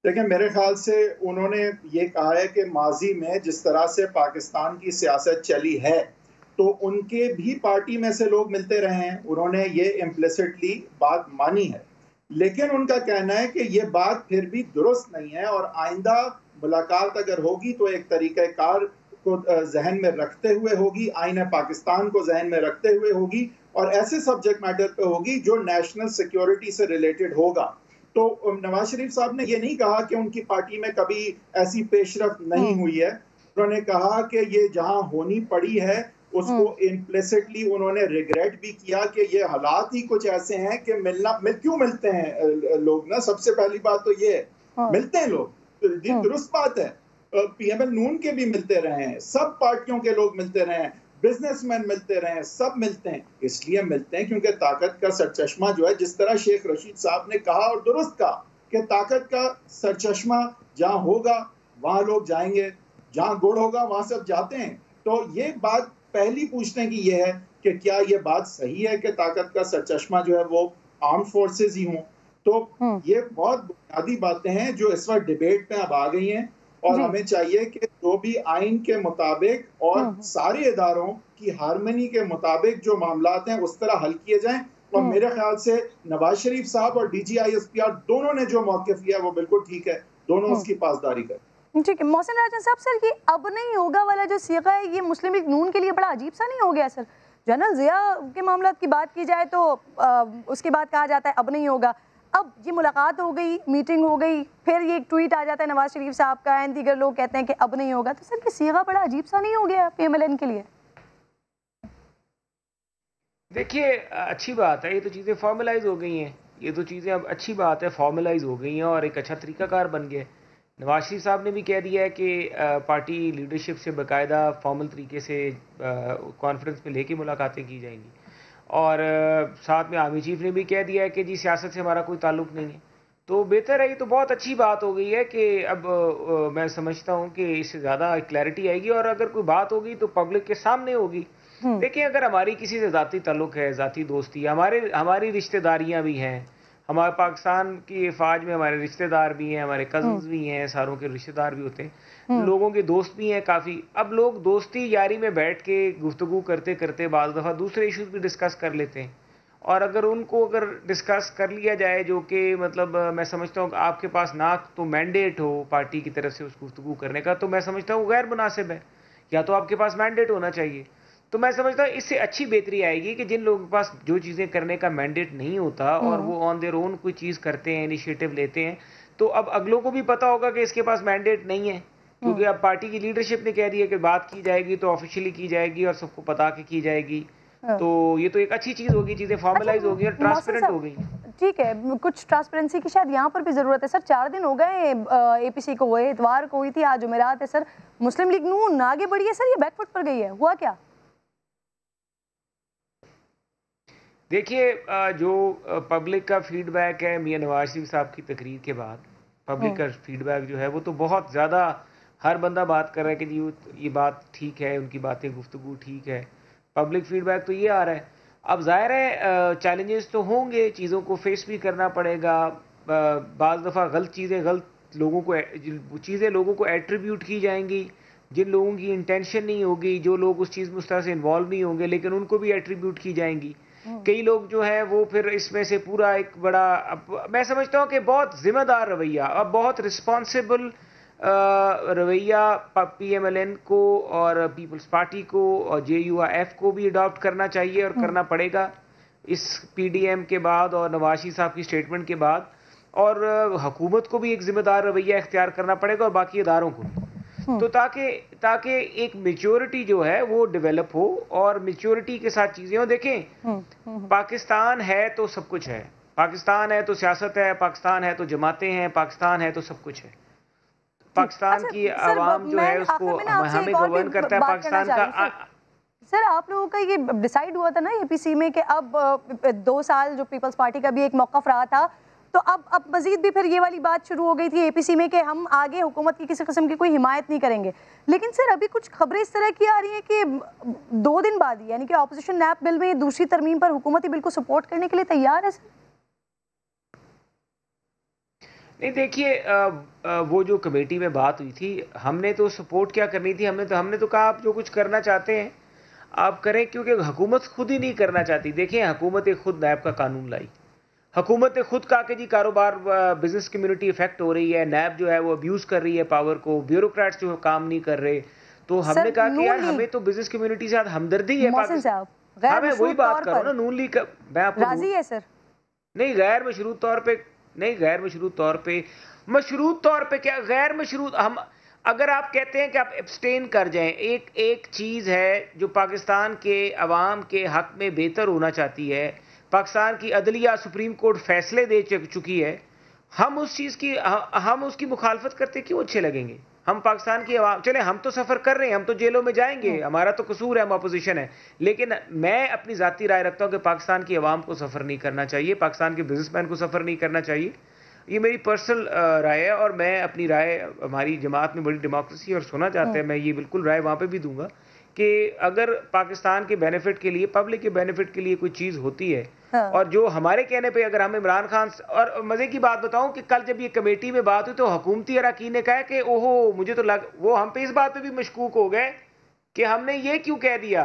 देखिए, मेरे ख्याल से उन्होंने ये कहा है कि माजी में जिस तरह से पाकिस्तान की सियासत चली है तो उनके भी पार्टी में से लोग मिलते रहे हैं, उन्होंने ये इम्प्लिसिटली बात मानी है, लेकिन उनका कहना है कि ये बात फिर भी दुरुस्त नहीं है और आइंदा मुलाकात अगर होगी तो एक तरीक़ाकार को जहन में रखते हुए होगी, आईन पाकिस्तान को जहन में रखते हुए होगी और ऐसे सब्जेक्ट मैटर पे होगी जो नेशनल सिक्योरिटी से रिलेटेड होगा। तो नवाज शरीफ साहब ने ये नहीं कहा कि उनकी पार्टी में कभी ऐसी पेशरफ्त नहीं हुई है, उन्होंने कहा कि ये जहां होनी पड़ी है उसको इम्प्लिसिटली उन्होंने रिग्रेट भी किया कि ये हालात ही कुछ ऐसे हैं कि क्यों मिलते हैं लोग ना, सबसे पहली बात तो ये मिलते हैं लोग, तो दुरुस्त बात है। पीएमएल नून के भी मिलते रहे हैं, सब पार्टियों के लोग मिलते रहे हैं, बिजनेसमैन मिलते रहे हैं, सब मिलते हैं, इसलिए मिलते हैं क्योंकि ताकत का सरचश्मा जो है, जिस तरह शेख रशीद साहब ने कहा और दुरुस्त कहा कि ताकत का सरचश्मा जहां होगा वहां लोग जाएंगे, जहां गुड़ होगा वहां सब जाते हैं। तो ये बात पहली पूछने की ये है कि क्या ये बात सही है कि ताकत का सरचश्मा जो है वो आर्म फोर्सेस ही हों? तो ये बहुत बुनियादी बातें हैं जो इस वक्त डिबेट में अब आ गई हैं और हमें चाहिए कि जो भी आइन के मुताबिक और सारे इदारों की हारमनी के मुताबिक जो मामलात हैं उस तरह हल किए जाएं। और मेरे ख्याल से नवाज शरीफ साहब और DGISPR दोनों ने जो मौक़िफ़ लिया वो बिल्कुल ठीक है, दोनों उसकी पासदारी करें। ठीक है। मोहसिन राजन साहब, सर ये अब नहीं होगा वाला जो सीगा है ये मुस्लिम लीग नून के लिए बड़ा अजीब सा नहीं हो गया सर? जनरल ज़िया के मामला की बात की जाए तो उसके बाद कहा जाता है अब नहीं होगा, अब ये मुलाकात हो गई, मीटिंग हो गई, फिर ये एक ट्वीट आ जाता है नवाज शरीफ साहब का एंड दीगर लोग कहते हैं कि अब नहीं होगा। तो सर ये सीगा बड़ा अजीब सा नहीं हो गया PMLN के लिए? देखिए, अच्छी बात है, ये तो चीज़ें फॉर्मलाइज हो गई हैं, ये तो चीज़ें अब अच्छी बात है फॉर्मलाइज हो गई हैं और एक अच्छा तरीकाकार बन गया। नवाज शरीफ साहब ने भी कह दिया है कि पार्टी लीडरशिप से बाकायदा फॉर्मल तरीके से कॉन्फ्रेंस में लेके मुलाकातें की जाएंगी और साथ में आर्मी चीफ ने भी कह दिया है कि जी सियासत से हमारा कोई ताल्लुक़ नहीं है। तो बेहतर है, ये तो बहुत अच्छी बात हो गई है कि अब मैं समझता हूँ कि इससे ज़्यादा क्लैरिटी आएगी और अगर कोई बात होगी तो पब्लिक के सामने होगी। देखिए, अगर हमारी किसी से ज़ाती ताल्लुक़ है, ज़ाती दोस्ती, हमारी रिश्तेदारियाँ भी हैं, हमारे पाकिस्तान की फ़ौज में हमारे रिश्तेदार भी हैं, हमारे कज़न्स भी हैं, सारों के रिश्तेदार भी होते हैं, लोगों के दोस्त भी हैं काफ़ी। अब लोग दोस्ती यारी में बैठ के गुफ्तगू करते करते बाज़ दफ़ा दूसरे इश्यूज़ भी डिस्कस कर लेते हैं और अगर डिस्कस कर लिया जाए जो कि मतलब मैं समझता हूँ कि आपके पास ना तो मैंडेट हो पार्टी की तरफ से उस गुफ्तगू करने का, तो मैं समझता हूँ गैर मुनासिब है, या तो आपके पास मैंडेट होना चाहिए। तो मैं समझता हूँ इससे अच्छी बेहतरी आएगी कि जिन लोगों के पास जो चीज़ें करने का मैंडेट नहीं होता और वो ऑन देयर ओन कोई चीज़ करते हैं, इनिशिएटिव लेते हैं, तो अब अगलों को भी पता होगा कि इसके पास मैंडेट नहीं है, क्योंकि अब पार्टी की लीडरशिप ने कह दिया कि बात की जाएगी तो ऑफिशियली की जाएगी और सबको पता के की जाएगी। तो ये तो एक अच्छी चीज़ होगी, चीज़ें फॉर्मलाइज होगी और ट्रांसपेरेंट हो गई। ठीक है, कुछ ट्रांसपेरेंसी की शायद यहाँ पर भी ज़रूरत है सर। 4 दिन हो गए APC को हुए, इतवार को हुई थी, आज जुमेरात है सर, मुस्लिम लीग नून आगे बढ़ी है सर, ये बैकफुट पर गई है, हुआ क्या? देखिए, जो पब्लिक का फीडबैक है मियां नवाज शरीफ साहब की तकरीर के बाद, पब्लिक का फीडबैक जो है वो तो बहुत ज़्यादा, हर बंदा बात कर रहा है कि जी ये बात ठीक है, उनकी बातें गुफ्तगू ठीक है, पब्लिक फीडबैक तो ये आ रहा है। अब ज़ाहिर है चैलेंजेस तो होंगे, चीज़ों को फेस भी करना पड़ेगा, बाज़ दफ़ा गलत चीज़ें लोगों को एट्रीब्यूट की जाएंगी, जिन लोगों की इंटेंशन नहीं होगी, जो लोग उस चीज़ में उस तरह से इन्वॉल्व नहीं होंगे, लेकिन उनको भी एट्रीब्यूट की जाएंगी। कई लोग जो है वो फिर इसमें से पूरा एक बड़ा, मैं समझता हूँ कि बहुत जिम्मेदार रवैया, अब बहुत रिस्पॉन्सिबल रवैया PMLN को और पीपल्स पार्टी को और JUIF को भी अडॉप्ट करना चाहिए और करना पड़ेगा इस PDM के बाद और नवाज शरीफ साहब की स्टेटमेंट के बाद, और हुकूमत को भी एक जिम्मेदार रवैया इख्तियार करना पड़ेगा और बाकी इदारों को, तो ताकि एक मेच्योरिटी जो है वो डेवलप हो और मेच्योरिटी के साथ चीज़ें हो। देखें, पाकिस्तान है तो सब कुछ है, पाकिस्तान है तो सियासत है, पाकिस्तान है तो जमातें हैं, पाकिस्तान है तो सब कुछ है। पाकिस्तान की आवाम जो है उसको हमें गवर्न करता है, पाकिस्तान का सर आप लोगों का ये डिसाइड हुआ था ना एपीसी में कि अब 2 साल जो पीपल्स पार्टी का भी एक मौक़िफ़ रहा था, तो अब मजीद भी फिर ये वाली बात शुरू हो गई थी एपीसी में कि हम आगे हुकूमत की किसी किस्म की कोई हिमायत नहीं करेंगे। लेकिन सर अभी कुछ खबरें इस तरह की आ रही हैं कि 2 दिन बाद ही यानी कि ऑपोजिशन नैप बिल में दूसरी तरमीम पर हुकूमती बिल को सपोर्ट करने के लिए तैयार है सर? नहीं देखिए, वो जो कमेटी में बात हुई थी, हमने तो सपोर्ट क्या करनी थी, हमने तो कहा आप जो कुछ करना चाहते हैं आप करें, क्योंकि हुकूमत खुद ही नहीं करना चाहती। देखिए हुकूमत खुद नैब का कानून लाई, हुकूमत ने खुद कहा कि जी कारोबार बिजनेस कम्युनिटी इफेक्ट हो रही है, नैब जो है वो अब्यूज़ कर रही है पावर को, ब्यूरोक्रेट्स जो काम नहीं कर रहे, तो हमने कहा कि यार हमें तो बिजनेस कम्युनिटी से हमदर्दी है। मैं वही बात कर रहा हूँ ना, नून लीग मैं आपको राजी है सर? नहीं गैर मशरूत तौर पे, नहीं गैर मशरूत तौर पे, मशरूत तौर पे क्या गैर मशरूत, हम अगर आप कहते हैं कि आप एब्सटेन कर जाएं, एक चीज़ है जो पाकिस्तान के अवाम के हक में बेहतर होना चाहती है, पाकिस्तान की अदलिया सुप्रीम कोर्ट फैसले दे चुकी है, हम उस चीज़ की हम उसकी मुखालफत करते क्यों अच्छे लगेंगे? हम पाकिस्तान की आवाम, चले हम तो सफ़र कर रहे हैं, हम तो जेलों में जाएंगे, हमारा तो कसूर है, हम अपोजिशन है, लेकिन मैं अपनी ज़ाती राय रखता हूँ कि पाकिस्तान की आवाम को सफ़र नहीं करना चाहिए, पाकिस्तान के बिजनेसमैन को सफ़र नहीं करना चाहिए। ये मेरी पर्सनल राय है और मैं अपनी राय, हमारी जमात में बड़ी डेमोक्रेसी और सुना चाहते हैं, मैं ये बिल्कुल राय वहाँ पे भी दूंगा कि अगर पाकिस्तान के बेनिफिट के लिए, पब्लिक के बेनिफिट के लिए कोई चीज़ होती है और जो हमारे कहने पे अगर हम इमरान खान, और मज़े की बात बताऊं कि कल जब ये कमेटी में बात हुई तो हुकूमती अरकान ने कहा कि ओहो मुझे तो वो हम पे इस बात पे भी मशकूक हो गए कि हमने ये क्यों कह दिया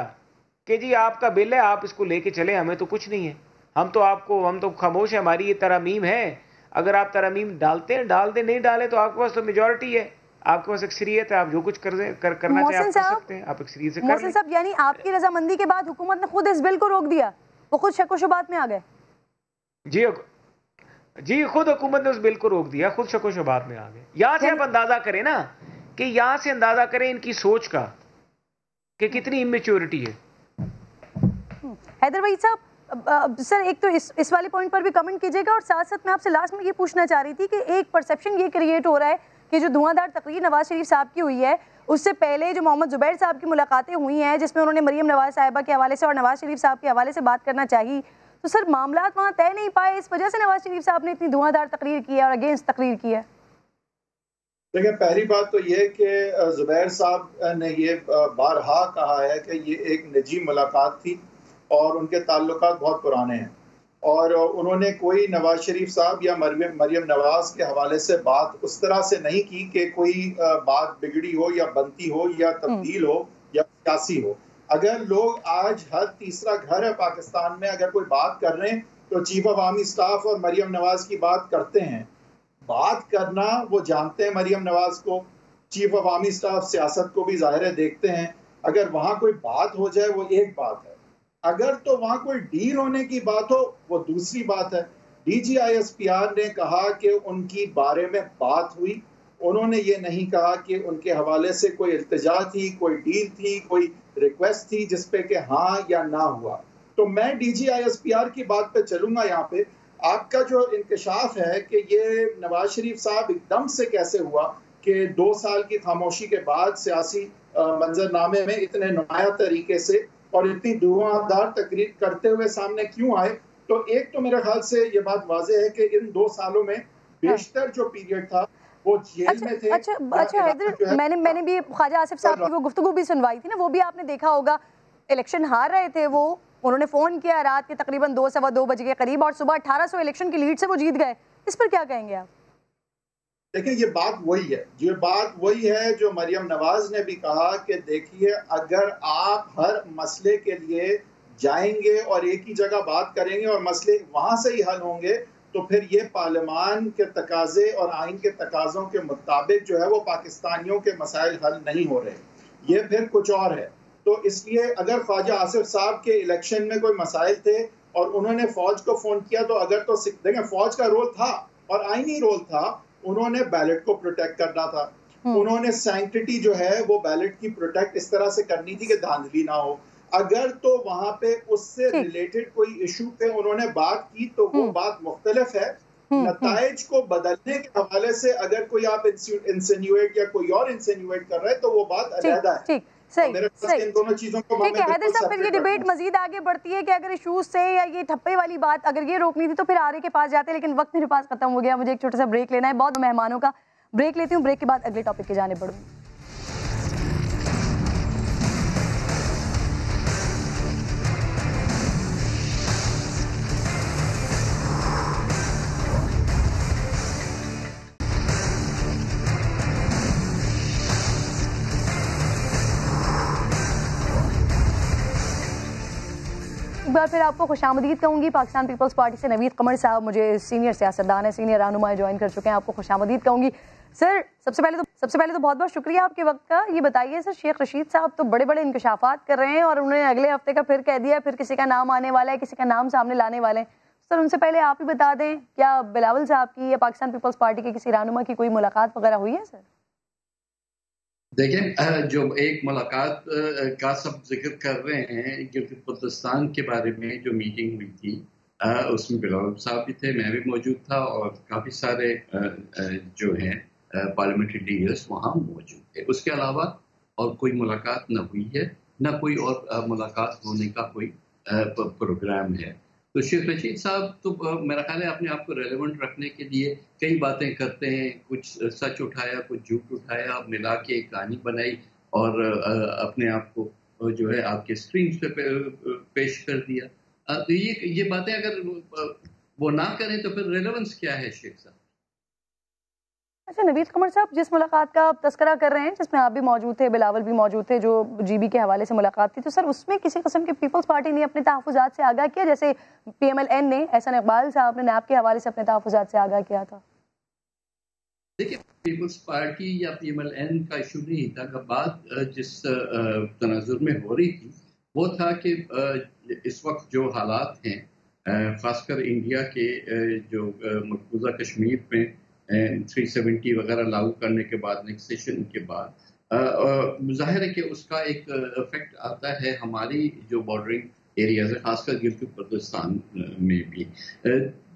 कि जी आपका बिल है, आप इसको लेके चले, हमें तो कुछ नहीं है, हम तो खामोश है, हमारी ये तरमीम है, अगर आप तरमीम डालते हैं डाल दें, नहीं डालें तो आपके पास तो मेजॉरिटी है, आपके पास अक्सरियत है, आप जो कुछ करना चाहें आप कर सकते हैं, आप अक्सरियत से कर लें। साहब यानी आपकी रजामंदी के बाद हुकूमत ने खुद इस बिल को रोक दिया, वो खुद शक-ओ-शुबात में आ गए? जी खुद हुकूमत ने उस बिल को रोक दिया, खुद शक-ओ-शुबात में आ गए। यहाँ से आप अंदाजा करें ना, कि यहाँ से अंदाजा करें इनकी सोच का कि कितनी इमेच्योरिटी है। हैदर भाई साहब, सर एक तो इस वाले पॉइंट पर भी कमेंट कीजिएगा और साथ साथ मैं आपसे लास्ट में ये पूछना चाह रही थी कि एक परसेप्शन ये क्रिएट हो रहा है कि जो धुआंधार तकरीर नवाज शरीफ साहब की हुई है, उससे पहले जो मोहम्मद जुबैर साहब की मुलाकातें हुई हैं जिसमें उन्होंने मरियम नवाज साहिबा के हवाले से और नवाज शरीफ साहब के हवाले से बात करना चाहिए, तो सर मामला वहाँ तय नहीं पाए, इस वजह से नवाज शरीफ साहब ने इतनी धुआंधार तकरीर की है और अगेंस्ट तकरीर की है? देखिए पहली बात तो ये कि जुबैर साहब ने ये बारहा कहा है कि ये एक निजी मुलाकात थी और उनके ताल्लुकात बहुत पुराने हैं और उन्होंने कोई नवाज शरीफ साहब या मरियम नवाज के हवाले से बात उस तरह से नहीं की कि कोई बात बिगड़ी हो या बनती हो या तब्दील हो या सियासी हो। अगर लोग आज हर तीसरा घर है पाकिस्तान में अगर कोई बात कर रहे हैं तो चीफ ऑफ आर्मी स्टाफ और मरियम नवाज की बात करते हैं। बात करना वो जानते हैं मरियम नवाज को, चीफ ऑफ आर्मी स्टाफ सियासत को भी ज़ाहिर है देखते हैं। अगर वहाँ कोई बात हो जाए वो एक बात है, अगर तो वहाँ कोई डील होने की बात हो वो दूसरी बात है। DGISPR ने कहा कि उनकी बारे में बात हुई, उन्होंने ये नहीं कहा कि उनके हवाले से कोई इल्तिजा थी, कोई डील थी, कोई रिक्वेस्ट थी जिसपे कि हाँ या ना हुआ। तो मैं DGISPR की बात पे चलूंगा। यहाँ पे आपका जो इंकशाफ है कि ये नवाज शरीफ साहब एकदम से कैसे हुआ कि 2 साल की खामोशी के बाद सियासी मंजरनामे में इतने नुमाया तरीके से और इतनी धुआंधार तकरीर करते हुए सामने क्यों आए। तो एक तो मेरे ख्याल से ये बात वाज़ेह है कि इन 2 सालों में बेशतर जो पीरियड था वो जेल में थे। अच्छा हैदर, मैंने भी ख्वाजा आसिफ साहब की वो गुफ्तगू भी सुनवाई थी ना, वो भी आपने देखा होगा, इलेक्शन हार रहे थे वो, उन्होंने फ़ोन किया रात के तकरीबन 2 सवा 2 बजे के करीब और सुबह 1800 इलेक्शन की लीड से वो जीत गए। इस पर क्या कहेंगे आप? देखिए ये बात वही है जो मरियम नवाज ने भी कहा कि देखिए अगर आप हर मसले के लिए जाएंगे और एक ही जगह बात करेंगे और मसले वहां से ही हल होंगे तो फिर ये पार्लियामान के तकाजे और आइन के तकाजों के मुताबिक जो है वो पाकिस्तानियों के मसाइल हल नहीं हो रहे, ये फिर कुछ और है। तो इसलिए अगर ख्वाजा आसिफ साहब के इलेक्शन में कोई मसाइल थे और उन्होंने फौज को फोन किया तो अगर तो देखें फौज का रोल था और आईनी रोल था, उन्होंने बैलेट को प्रोटेक्ट करना था, उन्होंने सैंक्टिटी जो है वो बैलेट की प्रोटेक्ट इस तरह से करनी थी कि धांधली ना हो। अगर तो वहां पे उससे रिलेटेड कोई इशू पे उन्होंने बात की तो वो बात मुख्तलिफ है। नताइज को बदलने के हवाले से अगर कोई आप इंसिन्यूएट या कोई और इंसिन्यूएट कर रहे हैं तो वो बात अलग है। सही मेरे पास इन दोनों चीजों को ठीक है हैदर साहब, फिर ये डिबेट मजीद आगे बढ़ती है कि अगर इशूज से या ये ठप्पे वाली बात अगर ये रोकनी थी तो फिर आरे के पास जाते, लेकिन वक्त मेरे पास खत्म हो गया, मुझे एक छोटा सा ब्रेक लेना है, बहुत मेहमानों का ब्रेक लेती हूँ, ब्रेक के बाद अगले टॉपिक की जाने बढ़ूंगी। एक बार फिर आपको खुशामदीद कहूँगी। पाकिस्तान पीपल्स पार्टी से नवीद कमर साहब मुझे सीनियर सियासतदान है, सीनियर रहनुमा ज्वाइन कर चुके हैं, आपको खुशामदीद कहूँगी। सर सबसे पहले तो बहुत बहुत शुक्रिया आपके वक्त का। ये बताइए सर, शेख रशीद साहब तो बड़े बड़े इंकशाफात कर रहे हैं और उन्होंने अगले हफ्ते का फिर कह दिया, फिर किसी का नाम आने वाला है, किसी का नाम सामने लाने वाले हैं। सर उनसे पहले आप ही बता दें, क्या बिलावल साहब की या पाकिस्तान पीपल्स पार्टी के किसी रहनुमा की कोई मुलाकात वगैरह हुई है? सर देखें, जो एक मुलाकात का सब जिक्र कर रहे हैं, गिलगित-बल्तिस्तान के बारे में जो मीटिंग हुई थी उसमें बिलावल साहब भी थे, मैं भी मौजूद था और काफ़ी सारे जो हैं पार्लियामेंट्री लीडर्स वहाँ मौजूद थे। उसके अलावा और कोई मुलाकात न हुई है, न कोई और मुलाकात होने का कोई प्रोग्राम है। तो शेख रशीद साहब तो मेरा ख्याल है अपने आप को रेलेवेंट रखने के लिए कई बातें करते हैं, कुछ सच उठाया, कुछ झूठ उठाया, मिला के एक कहानी बनाई और अपने आप को जो है आपके स्क्रीन पे पेश कर दिया। तो ये बातें अगर वो ना करें तो फिर रेलेवेंस क्या है शेख साहब? अच्छा नवीद कमर साहब, जिस मुलाकात का आप तस्करा कर रहे हैं, जिसमें आप भी मौजूद थे, बिलावल भी मौजूद थे, जो जीबी के हवाले से मुलाकात थी, तो सर उसमें किसी किस्म की पीपल्स पार्टी ने अपने तहफ़्फ़ुज़ात से आगाह किया, जैसे PMLN ने, एहसान इकबाल साहब ने नैब के हवाले से अपने तहफ़्फ़ुज़ात से आगाह किया था? देखिए, पीपल्स पार्टी या PMLN का इशू नहीं था। का बात जिस तनाजुर में हो रही थी वो था कि इस वक्त जो हालात हैं, खासकर इंडिया के जो मकबूजा कश्मीर में 370 वगैरह लागू करने के बाद, नेक्सेशन के बाद, जाहिर है कि उसका एक इफेक्ट आता है हमारी जो बॉर्डरिंग एरियाज है, खासकर गिलगित-बल्तिस्तान में भी।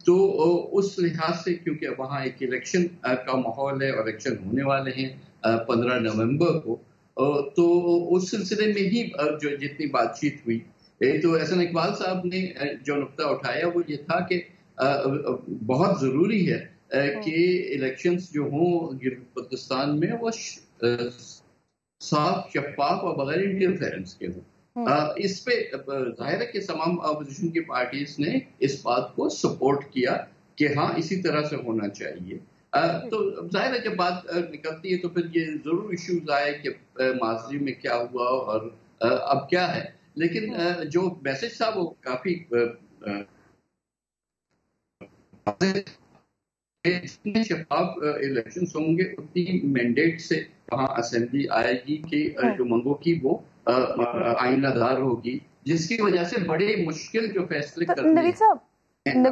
तो उस लिहाज से क्योंकि वहाँ एक इलेक्शन का माहौल है, इलेक्शन होने वाले हैं 15 नवंबर को, तो उस सिलसिले में ही जो जितनी बातचीत हुई, तो एहसान इकबाल साहब ने जो नुक्ता उठाया वो ये था कि बहुत ज़रूरी है कि इलेक्शंस जो हों गिलगित-बल्तिस्तान में वो साफ, शफाफ और बगैर इंटरफेरेंस के हों। इस पे जाहिर है कि तमाम अपोजिशन की पार्टीज ने इस बात को सपोर्ट किया कि हाँ इसी तरह से होना चाहिए। तो जाहिर है जब बात निकलती है तो फिर ये जरूर इश्यूज आए कि माजी में क्या हुआ और अब क्या है, लेकिन जो मैसेज था वो काफी जितने शफाफ इलेक्शंस होंगे उतनी मैंडेट से वहाँ असेंबली आएगी कि जो मंगों की वो आईनादार होगी, जिसकी वजह से बड़े मुश्किल जो फैसले करने नवीद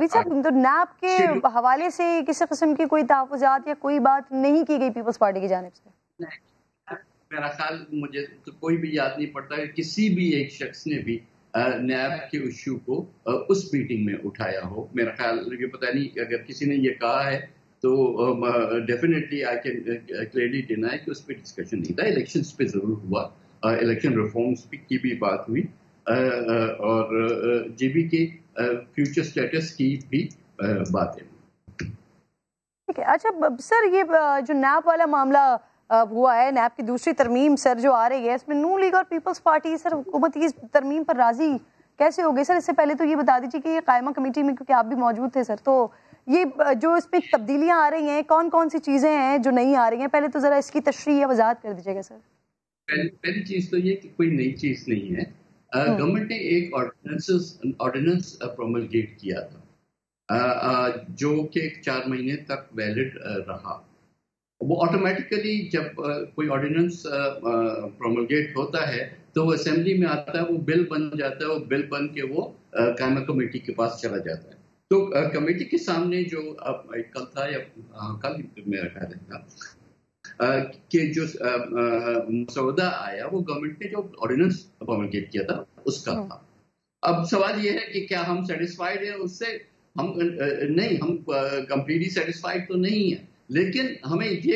साहब, तो नैब के हवाले से किसी किस्म की कोई तहफ़्फ़ुज़ात या कोई बात नहीं की गई पीपल्स पार्टी की जानिब से? मेरा ख्याल मुझे तो कोई भी याद नहीं पड़ता कि किसी भी एक शख्स ने भी नैब के इशू को उस मीटिंग में उठाया हो। मेरा ख्याल ये पता नहीं, अगर किसी ने ये कहा है तो definitely I can clearly deny कि उस पर डिस्कशन नहीं था। इलेक्शंस पे जरूर हुआ, इलेक्शन रिफॉर्म्स की भी बात हुई और जीबी के फ्यूचर स्टेटस की भी बातें हुई। ठीक है। अच्छा सर, ये जो नैब वाला मामला हुआ है, नैब की दूसरी तरमीम सर जो आ रही है, इसमें नून लीग और पीपल्स पार्टी सर हुकूमत की इस तरमीम पर राजी कैसे हो गए? सर इससे पहले तो ये बता दीजिए कि ये कायमा कमेटी में, क्योंकि आप भी मौजूद थे सर, तो ये जो इसमें तब्दीलियां आ रही हैं, कौन कौन सी चीजें हैं जो नहीं आ रही हैं, पहले तो जरा इसकी तशरीह या वजाहत कर दीजिएगा सर। पहली चीज तो ये कि कोई नई चीज नहीं है। गवर्नमेंट ने एक ऑर्डिनेंस प्रोमलगेट किया था जो कि 4 महीने तक वैलिड रहा। वो ऑटोमेटिकली जब कोई ऑर्डिनेंस प्रोमलगेट होता है तो वो असेंबली में आता है, वो बिल बन जाता है, वो बिल बन के वो कायमा कमेटी के पास चला जाता है। तो कमेटी के सामने जो कल था या कल मेरा ख्याल था कि जो मसौदा आया वो गवर्नमेंट ने जो ऑर्डिनेंस प्रोमलगेट किया था उसका था। अब सवाल ये है कि क्या हम सेटिस्फाइड हैं उससे? हम नहीं, हम कंप्लीटली सेटिस्फाइड तो नहीं है, लेकिन हमें ये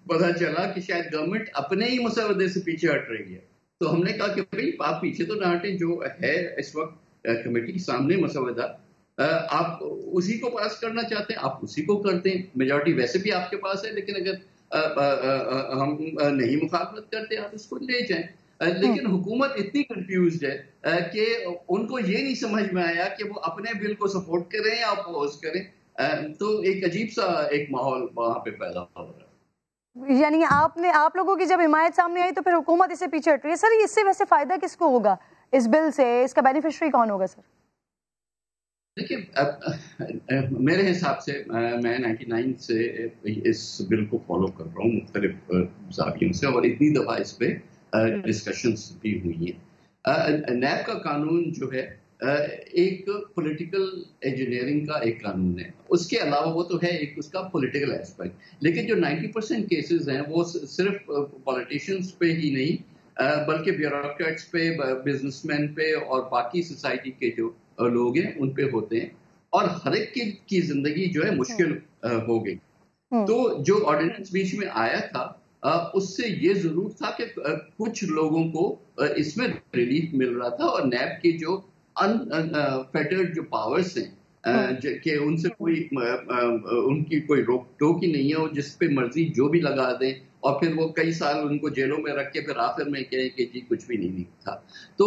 पता चला कि शायद गवर्नमेंट अपने ही मसवदे से पीछे हट रही है। तो हमने कहा कि भाई आप पीछे तो ना हटें, जो है इस वक्त कमेटी के सामने मसवदा, आप उसी को पास करना चाहते हैं आप उसी को करते हैं, मेजॉरिटी वैसे भी आपके पास है, लेकिन अगर हम नहीं मुखालफत करते आप उसको ले जाएं। लेकिन हुकूमत इतनी कंफ्यूज्ड है कि उनको ये नहीं समझ में आया कि वो अपने बिल को सपोर्ट करें या अपोज करें। तो एक अजीब सा एक माहौल वहां पे पैदा हो रहा है। यानी आप लोगों की जब हिमायत सामने आई तो फिर हुकूमत इससे पीछे हट रही है। सर इससे वैसे फायदा किसको होगा इस बिल से, इसका बेनिफिशियरी कौन होगा सर? देखिए मेरे हिसाब से मैं 99 से इस बिल को फॉलो कर रहा हूँ मुख्तलिफ जावियों से, और इतनी दफा इस पे डिस्कशंस भी हुई हैं। नैब का कानून जो है एक पॉलिटिकल इंजीनियरिंग का एक कानून है, उसके अलावा वो तो है एक उसका पॉलिटिकल एस्पेक्ट, लेकिन जो 90% केसेस हैं वो सिर्फ पॉलिटिशियंस पे ही नहीं बल्कि ब्यूरोक्रेट्स पे, बिजनेसमैन पे और बाकी सोसाइटी के जो लोग हैं उन पे होते हैं, और हर एक की जिंदगी जो है मुश्किल हो गई। तो जो ऑर्डिनेंस बीच में आया था उससे ये जरूर था कि कुछ लोगों को इसमें रिलीफ मिल रहा था, और नैब की जो अनफेटर्ड जो पावर्स हैं कि उनसे कोई उनकी कोई रोक टोक ही नहीं है, और जिस पे मर्जी जो भी लगा दें और फिर वो कई साल उनको जेलों में रख के फिर आखिर में कहे कि जी कुछ भी नहीं था। तो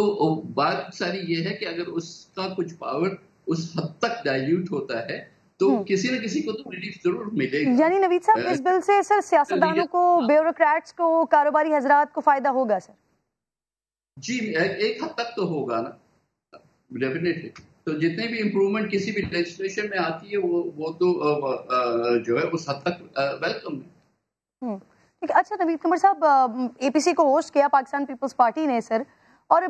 बात सारी ये है कि अगर उसका कुछ पावर उस हद तक डाइल्यूट होता है तो किसी न किसी को तो रिलीफ जरूर मिलेगी। यानी नवीद साहब इस बिल से सर सियासतदानों को, ब्यूरोक्रेट्स को, कारोबारी हजरात को फायदा होगा सर? जी एक हद तक तो होगा ना, डेफिनेटली। तो जितने भी इम्प्रूवमेंट किसी भी लेजिस्लेशन में आती है वो तो जो है उस हद तक वेलकम है। ठीक है। अच्छा नवीद कमर साहब, एपीसी को होस्ट किया पाकिस्तान पीपल्स पार्टी ने सर, और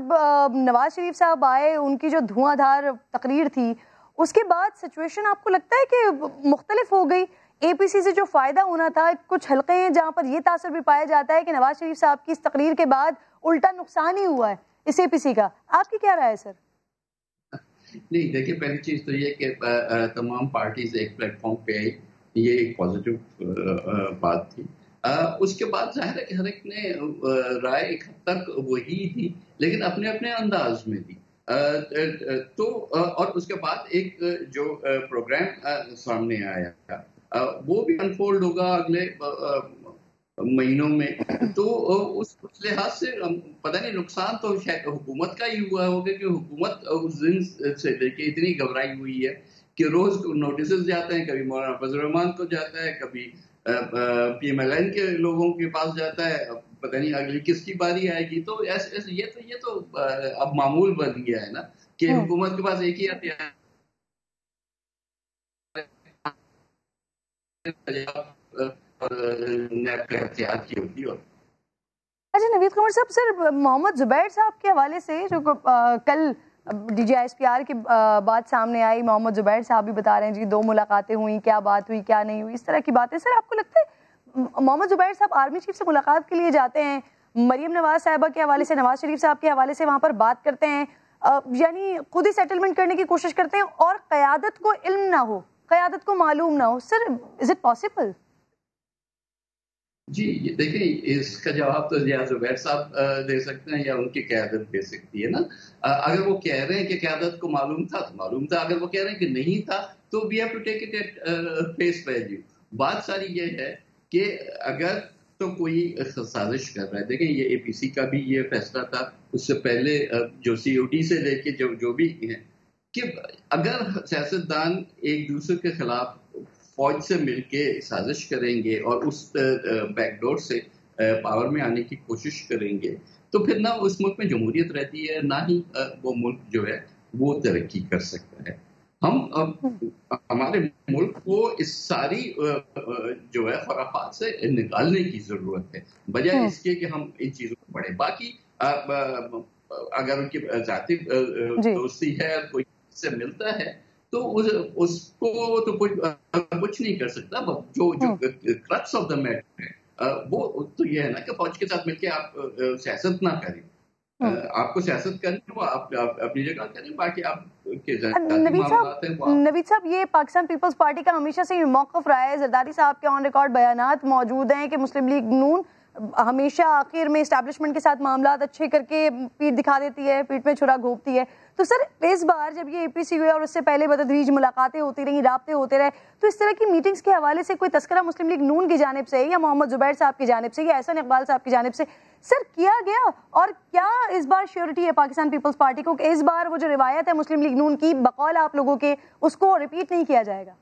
नवाज शरीफ साहब आए, उनकी जो धुआंधार तकरीर थी उसके बाद सिचुएशन आपको लगता है कि मुख्तलिफ हो गई? एपीसी से जो फायदा होना था, कुछ हल्के हैं जहां पर यह तासर भी पाया जाता है कि नवाज शरीफ साहब की इस तकरीर के बाद उल्टा नुकसान ही हुआ है इस एपीसी का, आपकी क्या राय है सर? नहीं देखिए, पहली चीज तो ये कि तमाम पार्टीज एक प्लेटफॉर्म पे आई, ये एक पॉजिटिव बात थी। उसके बाद जाहिर है कि हर एक ने राय एक हद तक वही थी, लेकिन अपने अपने अंदाज में दी। तो और उसके बाद एक जो प्रोग्राम सामने आया वो भी अनफोल्ड होगा अगले महीनों में। तो उस लिहाज से पता नहीं, नुकसान तो शायद हुकूमत का ही हुआ होगा कि हुकूमत उस दिन से लेके इतनी घबराई हुई है कि रोज नोटिस जाते हैं, कभी मौलाना फजल रहमान को जाता है, कभी PMLN के लोगों के पास जाता है, पता नहीं अगली किसकी बारी आएगी। तो ऐसे ये तो अब मामूल बन गया है ना कि हुकूमत के पास एक ही हथियार की होती है। अच्छा नवीद कमर साहब, सर मोहम्मद जुबैर साहब के हवाले से जो कल DGISPR की बात सामने आई, मोहम्मद जुबैर साहब भी बता रहे हैं जी 2 मुलाकातें हुई, क्या बात हुई क्या नहीं हुई, इस तरह की बातें। सर आपको लगता है मोहम्मद जुबैर साहब आर्मी चीफ से मुलाकात के लिए जाते हैं, मरियम नवाज साहिबा के हवाले से, नवाज शरीफ साहब के हवाले से वहां पर बात करते हैं, यानी खुद ही सेटलमेंट करने की कोशिश करते हैं, और क़यादत को इल्म ना हो, क़यादत को मालूम ना हो? Sir is it possible? जी देखिए, इसका जवाब तो या जुबैर साहब दे सकते हैं या उनकी क़यादत दे सकती है ना। अगर वो कह रहे हैं कि क़यादत को मालूम था तो मालूम था, अगर वो कह रहे हैं कि नहीं था तो we have to take it at face value. बात सारी ये है कि अगर तो कोई साजिश कर रहा है, देखें ये एपीसी का भी ये फैसला था, उससे पहले जो COT से लेके जो भी है कि अगर सियासतदान एक दूसरे के खिलाफ फौज से मिलके साजिश करेंगे और उस बैकडोर से पावर में आने की कोशिश करेंगे तो फिर ना उस मुल्क में जमहूरियत रहती है, ना ही वो मुल्क जो है वो तरक्की कर सकता है। हमारे मुल्क को इस सारी जो है खुराफात से निकालने की जरूरत है, बजाय इसके कि हम इन चीजों को पढ़ें। बाकी अगर उनकी जाती दोस्ती है, कोई से मिलता है तो उसको तो कुछ नहीं कर सकता। जो क्रक्स ऑफ द मैटर है वो तो ये है ना कि फौज के साथ मिलकर आप सियासत ना करें। आपको सियासत करनी हो आप अपनी जगह करें, बाकी आप के नवीद साहब, ये पाकिस्तान पीपल्स पार्टी का हमेशा से मौक़िफ़ रहा है, जरदारी साहब के ऑन रिकॉर्ड बयानात मौजूद हैं कि मुस्लिम लीग नून हमेशा आखिर में इस्टेब्लिशमेंट के साथ मामलात अच्छे करके पीठ दिखा देती है, पीठ में छुरा घोंपती है। तो सर, इस बार जब ये APC हुए और उससे पहले बतदरीज मुलाकातें होती रही, राब्ते होते रहे, तो इस तरह की मीटिंग्स के हवाले से कोई तस्करा मुस्लिम लीग नून की जानिब से या मोहम्मद जुबैर साहब की जानिब से या एहसन इकबाल साहब की जानिब से सर किया गया? और क्या इस बार श्योरिटी है पाकिस्तान पीपल्स पार्टी को कि इस बार वो जो रिवायत है मुस्लिम लीग नून की बकौल आप लोगों के, उसको रिपीट नहीं किया जाएगा?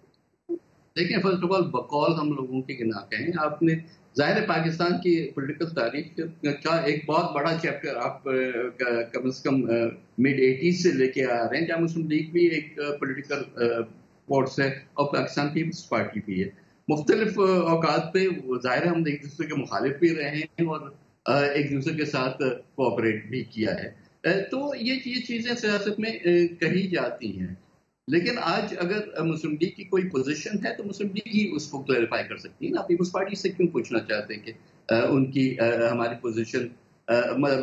देखिए, फर्स्ट ऑफ ऑल बकौल हम लोगों के गिना कहें, आपने ज़ाहिर है पाकिस्तान की पॉलिटिकल तारीख का एक बहुत बड़ा चैप्टर आप कम से कम मिड 80s से लेके आ रहे हैं, जहाँ मुस्लिम लीग भी एक पॉलिटिकल फोर्स है और पाकिस्तान पीपल्स पार्टी भी है। मुख्तलिफ औकात पे ज़ाहिर है हम एक दूसरे के मुखालिफ भी रहे हैं और एक दूसरे के साथ कोऑपरेट भी किया है। तो ये चीज़ें सियासत में कही जाती हैं, लेकिन आज अगर मुस्लिम लीग की कोई पोजीशन है तो मुस्लिम लीग ही उसको क्लैरिफाई कर सकती है ना। पीपल्स पार्टी से क्यों पूछना चाहते हैं कि उनकी हमारी पोजीशन,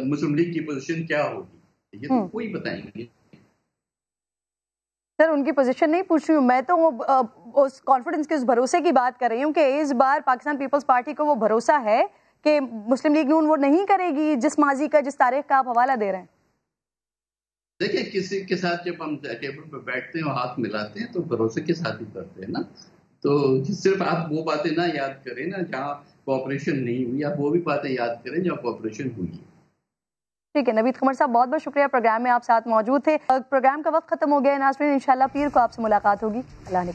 मुस्लिम लीग की पोजीशन क्या होगी? ये तो कोई बताएंगे। सर, उनकी पोजीशन नहीं पूछ रही हूँ मैं, तो उस कॉन्फिडेंस के, उस भरोसे की बात कर रही हूँ कि इस बार पाकिस्तान पीपल्स पार्टी को वो भरोसा है कि मुस्लिम लीग नून वो नहीं करेगी जिस माजी का, जिस तारीख का आप हवाला दे रहे हैं। देखिए, किसी के साथ जब हम टेबल पर बैठते हैं और हाथ मिलाते हैं तो भरोसे के साथ ही करते हैं ना। तो सिर्फ आप वो बातें ना याद करें ना जहाँ कोऑपरेशन नहीं हुई, आप वो भी बातें याद करें जहाँ कोऑपरेशन हुई। ठीक है नवीद कमर साहब, बहुत बहुत शुक्रिया, प्रोग्राम में आप साथ मौजूद थे। प्रोग्राम का वक्त खत्म हो गया है नाज़रीन, इंशाल्लाह पीर को आपसे मुलाकात होगी। अल्लाह ने